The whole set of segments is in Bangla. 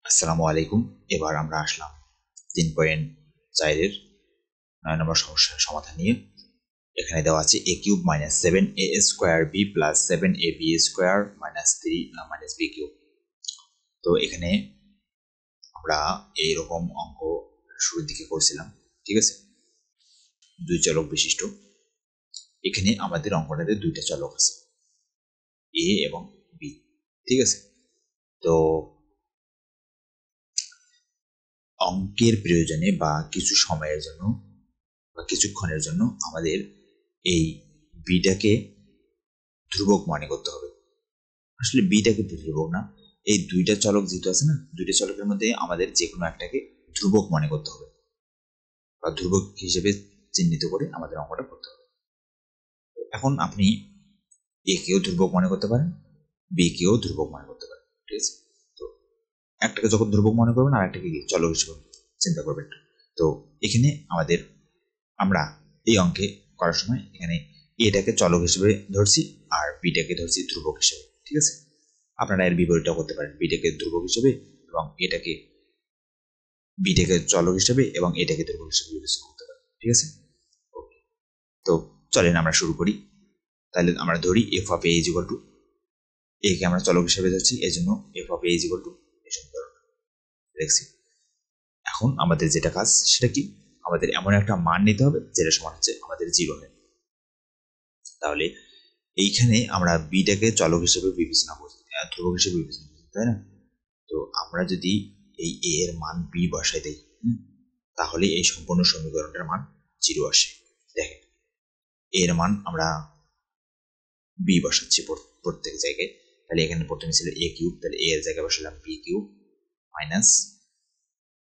আসসালামু আলাইকুম। এবার আমরা আসলাম 3.4 9 নম্বর সমস্যার সমাধান নিয়ে। এখানে দেওয়া আছে a cube minus 7a square b plus 7ab square minus 3 minus b cube. তো এখানে আমরা এইরকম অঙ্ক শুরুর দিকে করছিলাম, ঠিক আছে, দুই চলক বিশিষ্ট। এখানে আমাদের অঙ্কটাতে দুইটা চলক আছে, a এবং b, ঠিক আছে। তো অঙ্কের প্রয়োজনে বা কিছু সময়ের জন্য বা কিছুক্ষণের জন্য আমাদের এই বিটাকে ধ্রুবক মনে করতে হবে। আসলে বিটাকে ধ্রুবক না, এই দুইটা চলক যেহেতু আছে না, দুইটা চলকের মধ্যে আমাদের যে কোনো একটাকে ধ্রুবক মনে করতে হবে বা ধ্রুবক হিসেবে চিহ্নিত করে আমাদের অঙ্কটা করতে হবে। এখন আপনি এ কেও ধ্রুবক মনে করতে পারেন, বি কেও ধ্রুবক মনে করতে পারেন, ঠিক আছে। তো একটাকে যখন ধ্রুবক মনে করবেন আর একটাকে চলক হিসেবে চিন্তা করবেন। তো এখানে আমরা এই অঙ্কে করার সময় এখানে এটাকে চলক হিসেবে ধরছি আর বিটাকে ধরছি ধ্রুবক হিসেবে, ঠিক আছে। আপনারা এর বিপরীতটা করতে পারেন, বিটাকে ধ্রুবক হিসেবে এবং বিটাকে চলক হিসেবে এবং এটাকে ধ্রুবক হিসেবে বিবেচনা করতে পারেন, ঠিক আছে। ওকে, তো চলেন আমরা শুরু করি। তাহলে আমরা ধরি F of A is equal two, একে আমরা চলক হিসেবে ধরছি, এই জন্য F of A is equal two এই সমীকরণ দেখছি। এখন আমাদের যেটা কাজ সেটা কি, আমাদের এমন একটা মান নিতে হবে যেটা সমান হচ্ছে আমাদের 0 হয়। তাহলে এইখানে আমরা বিটাকে চলক হিসেবে বিবেচনা করছি, ধ্রুবক হিসেবে বিবেচনা করছি, তাই না। তো আমরা যদি এই এ এর মান বি বসাই দেই, তাহলে এই সম্পূর্ণ সমীকরণটার মান 0 আসে। দেখেন এর মান আমরা বি বসাচ্ছি প্রত্যেক জায়গায়। তাহলে এখানে প্রথমে ছিল এ কিউব, তাহলে এ এর জায়গায় বসালাম b cube minus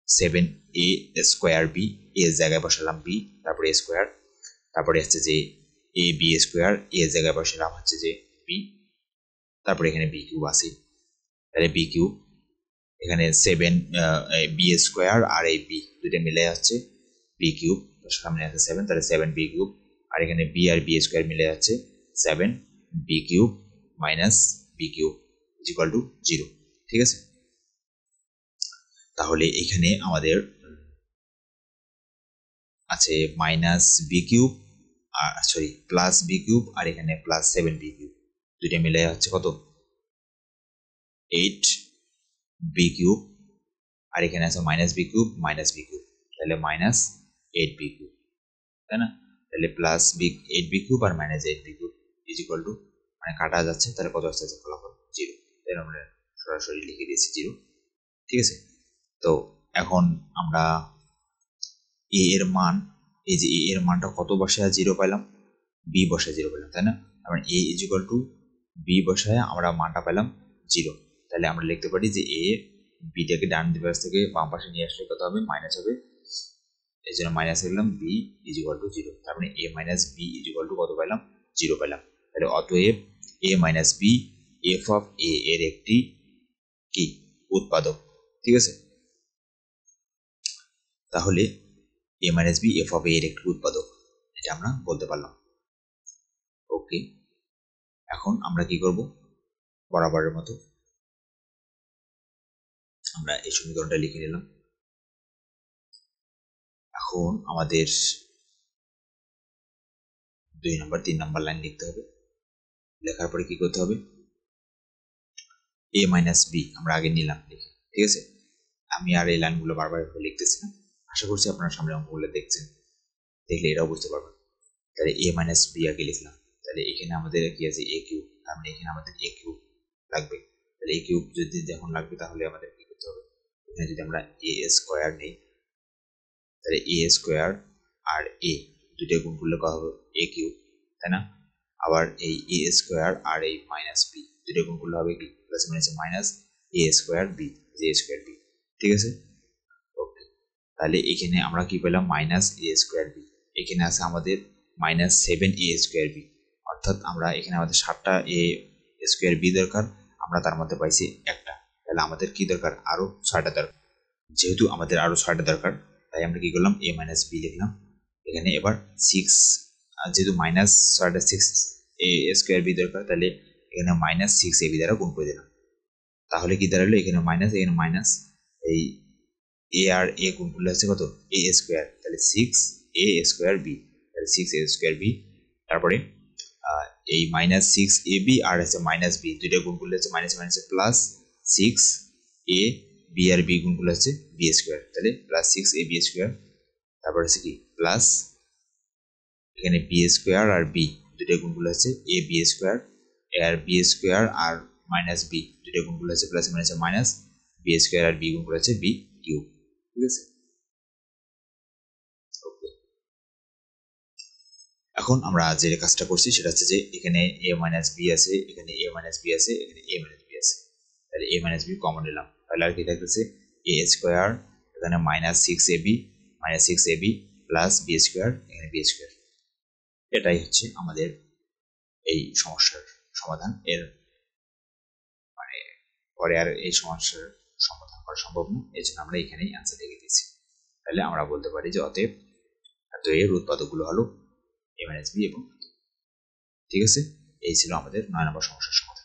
7a square b, এর জায়গায় বসালাম বি, তারপরে স্কোয়ার, তারপরে হচ্ছে যে এ বি স্কোয়ার, এর জায়গায় বসালাম হচ্ছে যে বি, তারপরে এখানে বি কিউব আছে। তাহলে বি কিউব এখানে 7 বি স্কোয়ার আর এই বি দুটো মিলে যাচ্ছে বি কিউব, সামনে আছে 7, তাহলে 7 বি কিউব, আর এখানে বি আর বি স্কোয়ার মিলে যাচ্ছে 7 b cube minus b cube is equal to 0, ঠিক আছে। তাহলে এখানে আমাদের আছে মাইনাস বি কিউব আর সরি প্লাস বি কিউব, আর এখানে প্লাস 7 বি কিউব, দুইটা মিলে হচ্ছে কত 8 বি কিউব, আর এখানে আছে minus b cube minus b cube, তাহলে মাইনাস 8 বি কিউব, তাই না। তাহলে প্লাস 8 বি কিউব আর minus 8 b cube is equal to, মানে কাটা যাচ্ছে, তাহলে কত আসছে ফলাফল 0, তাহলে আমরা সরাসরি লিখে দিয়েছি 0, ঠিক আছে। তো এখন আমরা এ এর মান, এই যে এ এর মানটা কত বসায় 0 পাইলাম, বি বসায় 0 পেলাম, তাই না। আমরা এ ইজ ইকুয়াল টু বি বসায় আমরা মানটা পেলাম 0। তাহলে আমরা লিখতে পারি যে এ বিটাকে ডান দিকে থেকে বাম পাশে নিয়ে আসলে কত হবে, মাইনাস হবে, এই জন্য মাইনাস লিখলাম বি ইজ ইকুয়াল টু 0। তার মানে a minus b is equal to কত পেলাম, 0 পেলাম। তাহলে অতএব a minus b f of a এর একটি কি উৎপাদক, ঠিক আছে। তাহলে a minus b f of a এর একটি উৎপাদক, এটা আমরা বলতে পারলাম। ওকে, এখন আমরা কি করব, বরাবরের মতো আমরা এই সমীকরণটা লিখে নিলাম। এখন আমাদের 2 নম্বর 3 নম্বর লাইন লিখতে হবে। লেখার পরে কি করতে হবে, এ মাইনাস বি আমরা আগে নিলাম লিখে, ঠিক আছে। আমি আর এই লাইনগুলো বারবার লিখতেছি না, আশা করছি আপনারা সামনে অঙ্কগুলো দেখছেন, দেখলে এটাও বুঝতে পারবেন। তাহলে এ মাইনাস বি আগে লিখলাম, তাহলে এখানে আমাদের কি আছে এ কিউব, তার মানে এখানে আমাদের এ কিউব লাগবে। তাহলে এ কিউব যদি যখন লাগবে তাহলে আমাদের কি করতে হবে, এখানে যদি আমরা এ স্কোয়ার নেই, তাহলে এ স্কোয়ার আর এ দুইটা গুণ করলে কত হবে এ কিউব, তাই না। আবার এই এ স্কোয়ার আর এই মাইনাস বি দুইটা গুণ করলে হবে কি প্লাস মাইনাস মাইনাস এ স্কোয়ার বি, যে স্কোয়ার বি, ঠিক আছে। ওকে, তাহলে এখানে আমরা কি পেলাম মাইনাস এ স্কোয়ার বি, এখানে আছে আমাদের মাইনাস 7 এ স্কোয়ার বি, অর্থাৎ আমরা এখানে আমাদের 7টা এ স্কোয়ার বি দরকার, আমরা তার মধ্যে পাইছি একটা, তাহলে আমাদের কি দরকার আরো 6টা দরকার। যেহেতু আমাদের আরো 6টা দরকার, তাই আমরা কি করলাম এ মাইনাস বি লিখলাম। এখানে এবার 6, যেহেতু মাইনাস 6টা 6 এ স্কোয়ার বি দরকার, তাহলে এখানে মাইনাস 6 এ বি দ্বারা গুণ করে দিলাম। তাহলে কি দাঁড়ালো, এখানে মাইনাস এখানে মাইনাস, এই এ আর এ গুণ করলে হচ্ছে কত এ স্কোয়ার, তাহলে 6a স্কোয়ার বি, তাহলে 6a স্কোয়ার বি। তারপরে এই -6ab আর হচ্ছে -b দুইটা গুণ করলে হচ্ছে মাইনাস মাইনাসে প্লাস 6ab আর b গুণ করলে হচ্ছে b স্কোয়ার, তাহলে প্লাস 6ab স্কোয়ার। তারপর হচ্ছে কি প্লাস এখানে b স্কোয়ার আর b দুইটা গুণ করলে হচ্ছে ab স্কোয়ার, আর b স্কোয়ার আর -b দুইটা গুণ করলে হচ্ছে প্লাস মাইনাসে মাইনাস b স্কোয়ার আর b গুণ করলে হচ্ছে b কিউব। ঠিক আছে, ওকে। এখন আমরা যে কাজটা করছি সেটা হচ্ছে যে এখানে a মাইনাস b আছে, এখানে a মাইনাস b আছে, এখানে a মাইনাস b আছে, তাহলে a মাইনাস b কমন নিলাম, তাহলে আর কি থাকতেছে a স্কোয়ার, এখানে -6ab প্লাস b স্কোয়ার, এখানে b স্কোয়ার। এটাই হচ্ছে আমাদের এই সমস্যার সমাধান। এর মানে পরে আর এই সমস্যার সমাধান করা সম্ভব নয়, এই জন্য আমরা এখানেই অ্যান্সার লিখে দিয়েছি। তাহলে আমরা বলতে পারি যে অতএব এর উৎপাদকগুলো হলো a মাইনাস b এবং। ঠিক আছে, এই ছিল আমাদের 9 নম্বর সমস্যার সমাধান।